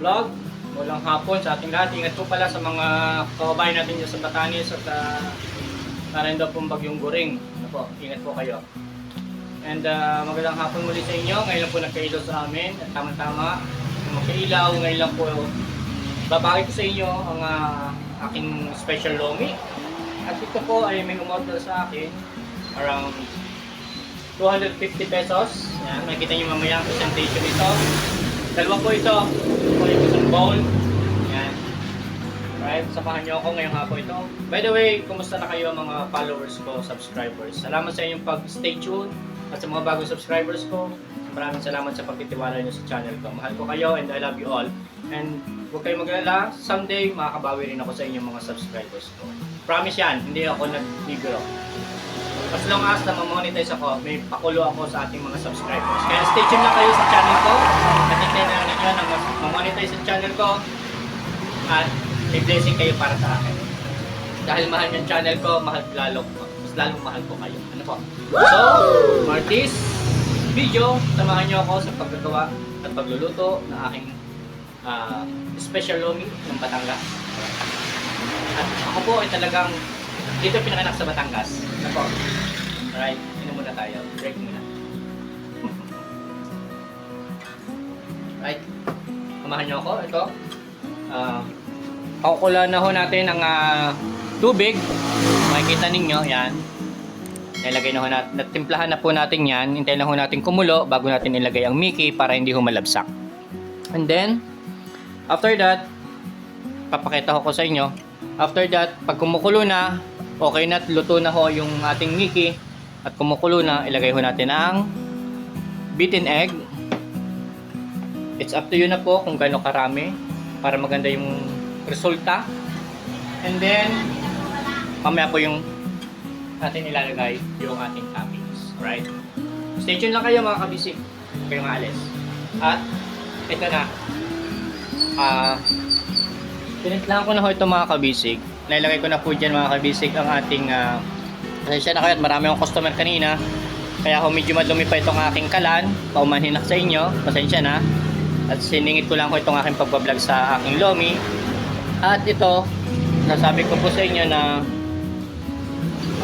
vlog. Walang hapon sa ating lahat. Ingat po pala sa mga kababayan natin dyan sa Batanes at narin daw pong bagyong Goring. Ano po, ingat po kayo. And magandang hapon muli sa inyo. Ngayon lang po nagkailaw sa amin at tama-tama. Magkailaw, ngayon lang po babakit ko sa inyo ang aking special lomi. At ito po ay may umorder sa akin around 250 pesos. Yan, makikita nyo mamaya ang presentation ito. Dalawa po ito. Ito po yung isang bowl. Yan. Right, samahan nyo ako ngayong hapon ito. By the way, kumusta na kayo mga followers ko, subscribers? Salamat sa inyong pag-stay tuned. At sa mga bagong subscribers ko, maraming salamat sa pagtitiwala nyo sa channel ko. Mahal ko kayo and I love you all. And huwag kayong mag-alala, someday makakabawi rin ako sa inyong mga subscribers ko. Promise yan, hindi ako nagbibiro. As long as na ma-monetize ako, may pakulo ako sa ating mga subscribers. Kaya stay tuned lang kayo sa channel ko. Natintay na ninyo na ma-monetize sa channel ko. At may blessing kayo para sa akin. Dahil mahal yung channel ko, mas lalong mahal ko kayo. Ano po? So, Martis video, samahan nyo ako sa paggagawa at pagluluto ng aking special lomi ng Batangas. At ako po ay talagang dito pinanganak sa Batangas. Ano po? Alright, inom muna tayo. Break muna. Right, samahan nyo ako. Ito. Pakukulaan na ho natin ang tubig. Makikita ninyo, yan. Nilagay na ho natin, natimplahan na po natin yan. Hintayin na ho natin kumulo bago natin ilagay ang Mickey para hindi ho malabsak. And then, after that, papakita ko sa inyo. After that, pag kumukulo na, okay na, luto na ho yung ating Mickey. At kumukulo na, ilagay ho natin ang beaten egg. It's up to you na po kung gaano karami para maganda yung resulta. And then, mamaya po yung natin ilalagay yung ating toppings. Alright? Stay tuned lang kayo mga kabisik. Huwag kayong maalis. At, ito na. Pinitlahan ko na ho ito mga kabisik. Nailagay ko na po dyan mga kabisik ang ating pasensya na kayo at marami akong customer kanina. Kaya ho medyo madumi pa itong aking kalan. Paumanhin sa inyo. Pasensya na. At siningit ko lang ko itong aking pagbablog sa aking lomi. At ito, nasabi ko po sa inyo na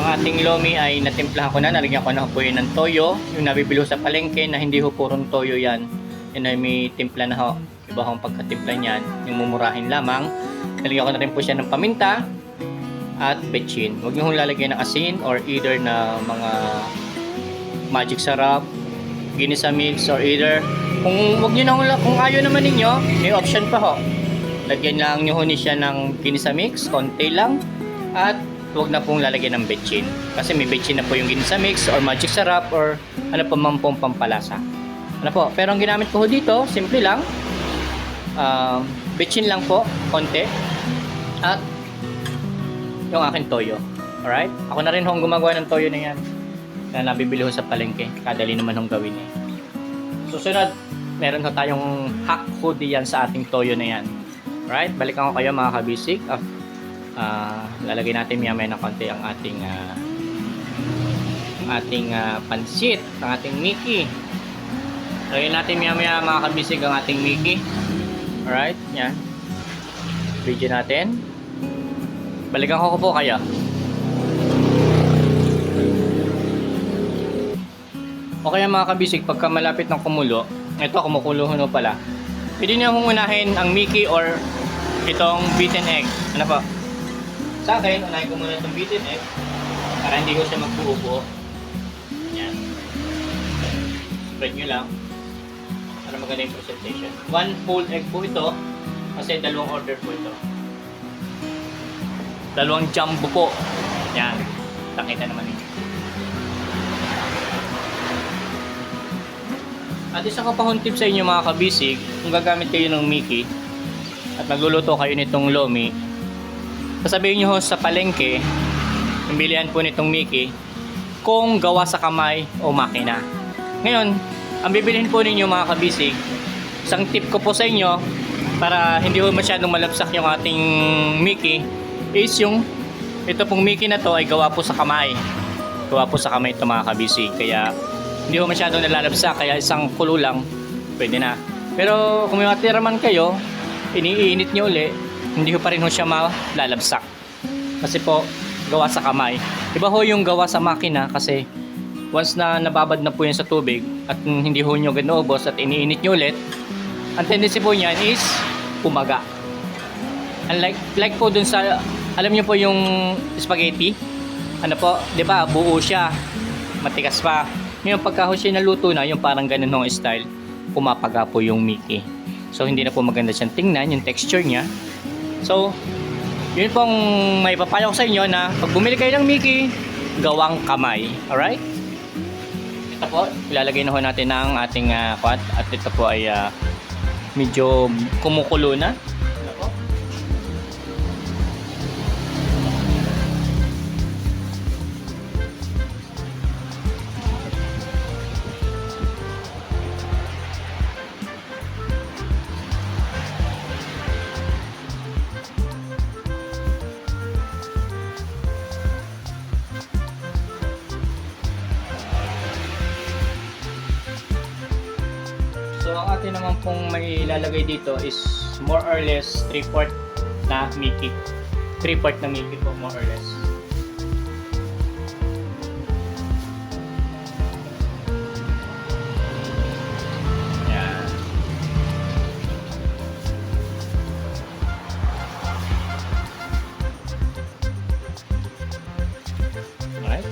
ang ating lomi ay natimplahan ko na. Nalagyan ko na po yun ng toyo. Yung nabibili sa palengke na hindi ho purong toyo yan. Yun ay may timpla na ho. Iba hong pagkatimpla niyan. Yung mumurahin lamang. Nalagyan ko na rin po siya ng paminta at betchin. Huwag niyo hong lalagyan ng asin or either na mga magic sarap, ginisa mix or either kung wag niyo na kung ayaw naman ninyo, may option pa ho. Lagyan lang niyo ho ni siya ng ginisa mix, konti lang at huwag na pong lalagyan ng betchin. Kasi may betchin na po yung ginisa mix or magic sarap or ano pa man pong pampalasa. Ano po? Pero ang ginamit ko ho dito, simple lang. Betchin lang po, konti. At yung aking toyo. Alright? Ako na rin hong gumagawa ng toyo na yan. Na nabibili ho sa palengke. Kadali naman hong gawin eh. Susunod, meron ho tayong hack ho diyan sa ating toyo na yan. Alright? Balikan ko kayo mga kabisik. Lalagay natin maya-maya ng konti ang ating pansit, ang ating Mickey. Lagyan natin maya-maya mga kabisik ang ating Mickey. Alright? Yan. Video natin. Balikan ko po kayo. Okay mga kabisik, pagka malapit ng kumulo, ito kumukulo ho pala. Pwede niyo kong unahin ang Mickey or itong beaten egg. Ano po? Sa akin, unahin ko muna itong beaten egg para hindi ko siya magbuo-buo. Yan. Spread nyo lang para maganda yung presentation. 1 whole egg po ito kasi dalawang order po ito. Dalawang jumbo po. Yan. Nakita naman ninyo. At isa ko pang tip sa inyo mga kabisig, kung gagamit kayo ng Mickey at magluluto kayo nitong lomi, sasabihin nyo sa palengke, yung bilihan po nitong Mickey, kung gawa sa kamay o makina. Ngayon, ang bibilihin po ninyo mga kabisig, isang tip ko po sa inyo, para hindi po masyadong malabsak yung ating Mickey, is yung ito pong Mickey na to ay gawa po sa kamay. Gawa po sa kamay ito mga kabisig, kaya hindi ko masyadong nalalabsa, kaya isang kulo lang pwede na. Pero kung may matira man kayo, iniinit nyo uli, hindi ho pa rin ho siya malalabsak. Kasi po, gawa sa kamay. Iba ho yung gawa sa makina kasi once na nababad na po yan sa tubig at hindi ho nyo ganoobos at iniinit nyo ulit, ang tendency po niyan is pumaga. Like po dun sa, alam nyo po yung spaghetti? Ano po, di ba, buo siya, matigas pa. Ngayon pagka ho siya naluto na, yung parang ganun hong style, pumapaga po yung Mickey. So hindi na po maganda siyang tingnan, yung texture niya. So, yun pong may papayo ko sa inyo na pag bumili kayo ng Mickey, gawang kamay. Alright? Ito po, ilalagay na ho natin ng ating kwat. At ito po ay medyo kumukulo na. Ito po. So ang atin naman pong may ilalagay dito is more or less 3/4 na Mickey. 3/4 na Mickey po more or less. Yan. Alright.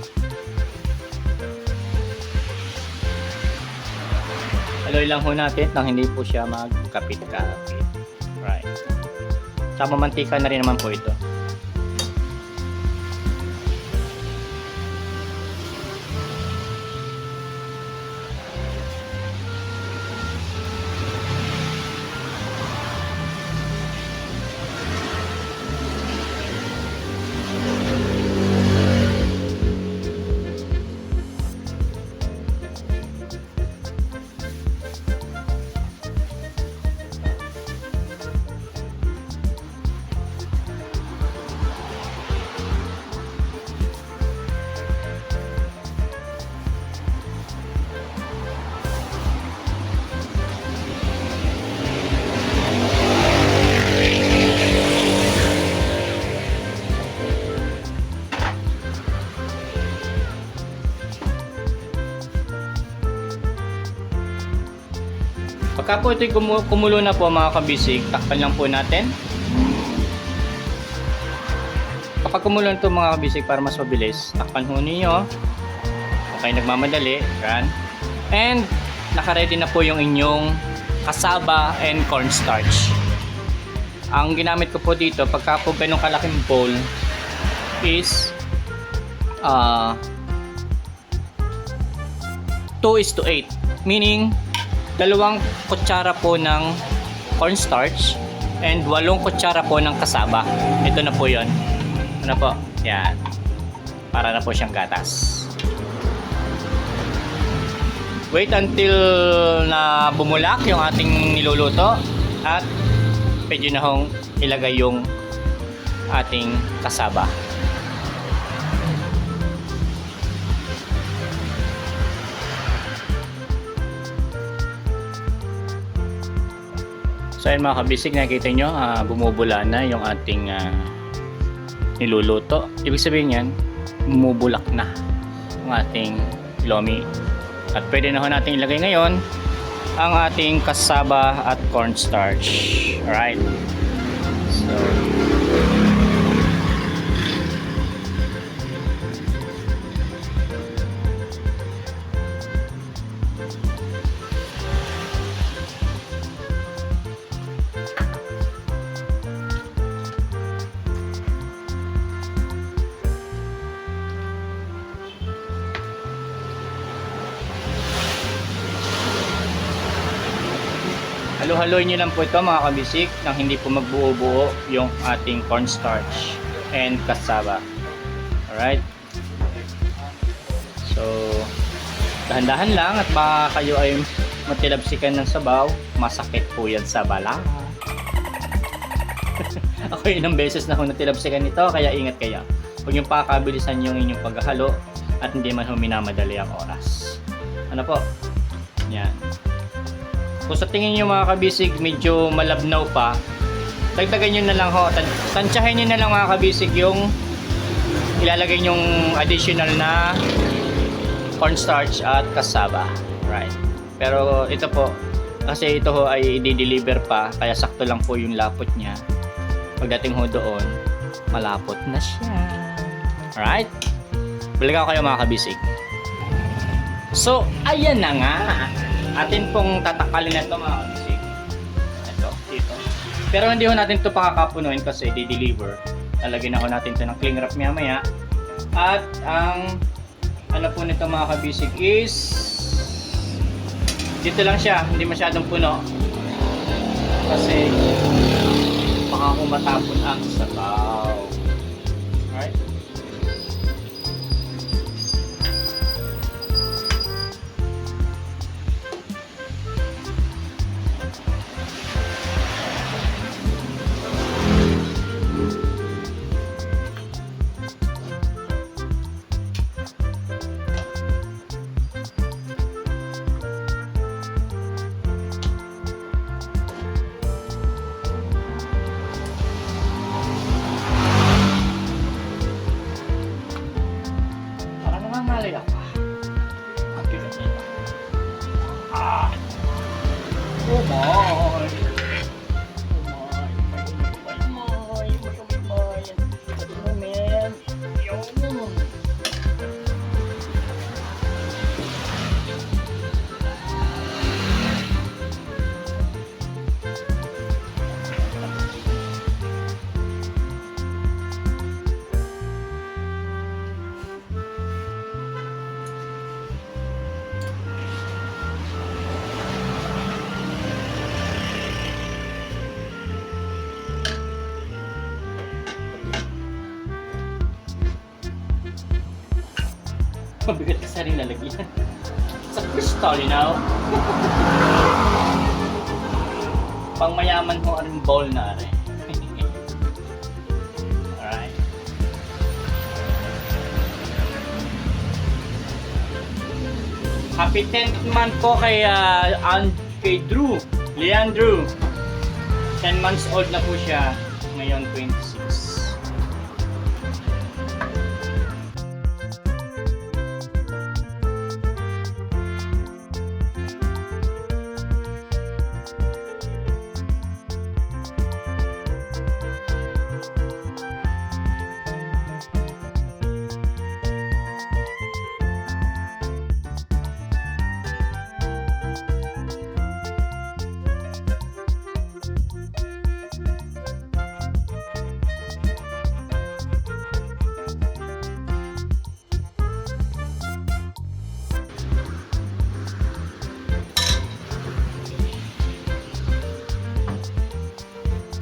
Haloy lang ho natin nang hindi po siya magkapit-kapit. Right. Sama mantika na rin naman po ito. Pagka po ito'y kumulo na po mga kabisig, takpan lang po natin. Kapag kumulo na ito mga kabisig para mas mabilis, takpan ho ninyo. Okay, nagmamadali. Yan. And nakaready na po yung inyong cassava and cornstarch. Ang ginamit ko po dito, pagka po ganun kalaking bowl, is 2:8. Meaning, 2 kutsara po ng cornstarch and 8 kutsara po ng cassava. Ito na po yon. Ano po? Yan. Para na po siyang gatas. Wait until na bumulak yung ating niluluto at pwede na hong ilagay yung ating cassava. So ayun mga kabisig, nakikita nyo bumubula na yung ating niluluto. Ibig sabihin yan, bumubulak na ang ating lomi. At pwede na ho natin ilagay ngayon ang ating cassava at cornstarch. Alright. So halo-haloy nyo lang po ito mga kabisik nang hindi po magbuo-buo yung ating cornstarch and cassava. Alright. So, dahan-dahan lang at baka kayo ay matilabsikan ng sabaw. Masakit po yan sa bala. Ako ilang beses na akong natilabsikan ito, kaya ingat kayo. Huwag nyo pakabilisan yung inyong paghahalo at hindi man minamadali ang oras. Ano po? Yan. Kung sa tingin nyo mga kabisig medyo malabnaw pa, dagdagan nyo na lang ho. Tansyahin nyo na lang mga kabisig yung ilalagay nyong additional na cornstarch at cassava. Right. Pero ito po, kasi ito ho ay i-deliver pa, kaya sakto lang po yung lapot niya. Pagdating ho doon, malapot na siya. Alright? Balikan ko kayo mga kabisig. So, ayan na nga. Atin pong tatakalin na ito mga kabisig. Ito, dito. Pero hindi ho natin ito pakakapunuin kasi di-deliver. Lalagyan na ho natin ito ng cling wrap maya. At ang ano po nito mga kabisig is dito lang siya, hindi masyadong puno. Kasi baka kung matapon ang sabaw. Alright? Malay ako. Ang bigat nito. Ah! Oh my! Mabigat ka sa rin lalagyan. Sa crystal, you know? Pang mayaman ho ang bowl na rin. Alright. Happy 10th month po kay Drew. Leandrew. 10 months old na po siya. Ngayon 26.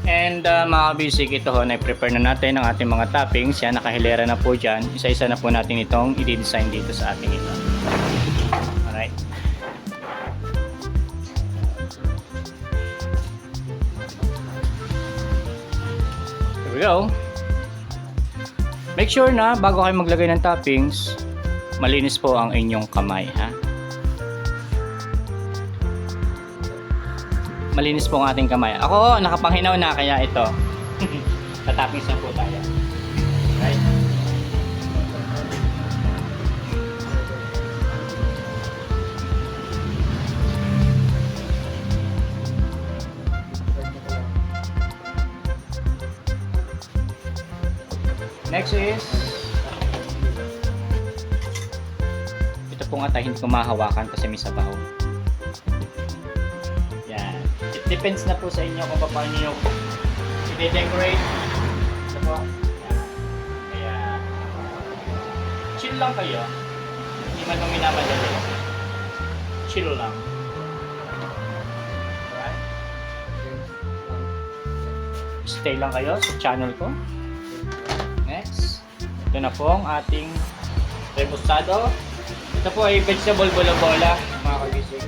And mga kabisig, ito ho, na-prepare na natin ang ating mga toppings. Yan, nakahilera na po dyan. Isa-isa na po natin itong i-design dito sa ating ito. Alright. Here we go. Make sure na bago kayo maglagay ng toppings, malinis po ang inyong kamay, ha? Malinis po ang ating kamay. Ako, nakapanghinaw na, kaya ito. Tatappings na po tayo. Right? Next is ito po nga tayo, hindi ko mahawakan kasi may sabaw. Depends na po sa inyo kung paano nyo i-decorate. Ito po. Kaya chill lang kayo. Hindi man nung minamadali. Chill lang. Alright? Stay lang kayo sa channel ko. Next. Ito na po ang ating rebusado. Ito po ay vegetable bola-bola, mga kagising.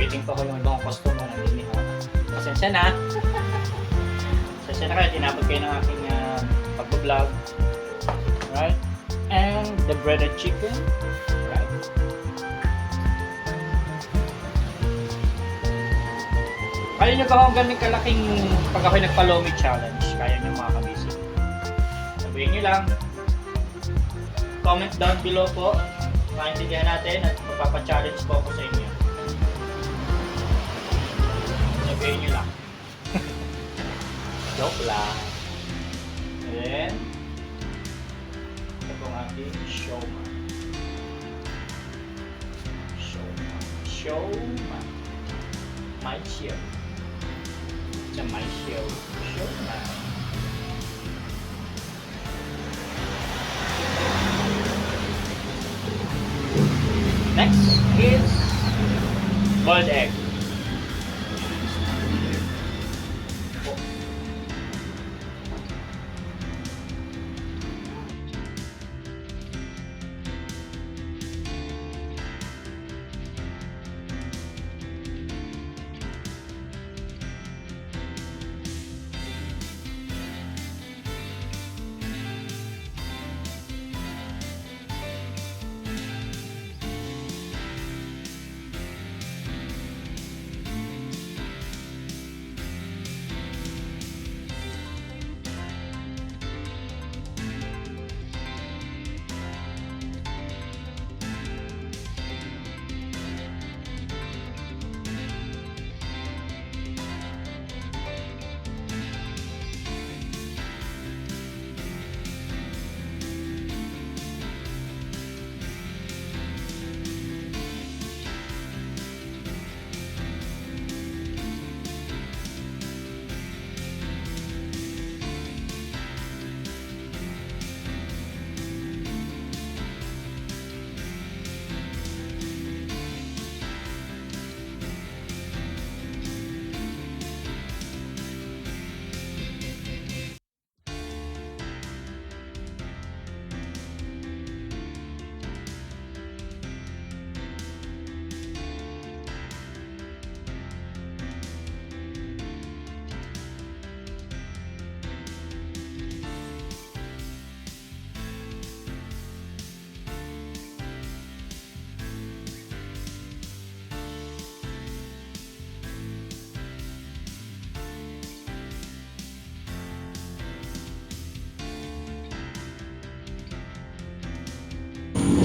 waiting pa ko yung ibang customer na hindi ako. Pasensya na. Pasensya na kayo, tinapos kayo ng aking pag-vlog. Right? And the breaded chicken. Right? Kaya nyo ba kung ganun kalaking pag ako'y nagpa-lomi challenge? Kaya nyo mga kabisi. Sabihin nyo lang. Comment down below po. Maintindihan natin at magpapa-challenge po ako sa inyo. Sabihin nyo lang. Joke lang. And then, ito pong ating showman. Showman. My show. It's a my show. Showman. Next is boiled egg.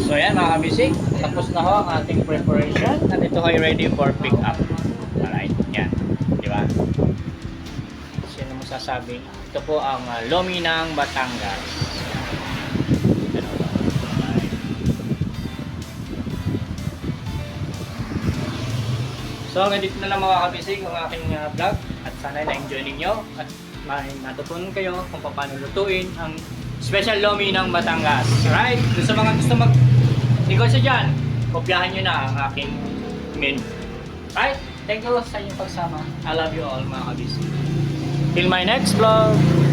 So yan mga kabisig, tapos na ho ang ating preparation at ito ay ready for pick up. Alright, yan. Di ba? Sino mo sasabi? Ito po ang lomi ng Batangas. Alright. So hanggang dito na lang mga kabisig ang aking vlog at sana na-enjoy ninyo at natutunan kayo kung paano lutuin ang special lomi ng Batangas. Right? Doon sa mga gusto negosyo dyan, kopyahan nyo na ang aking menu. Right? Thank you sa inyong pagsama. I love you all mga kabisi. Till my next vlog!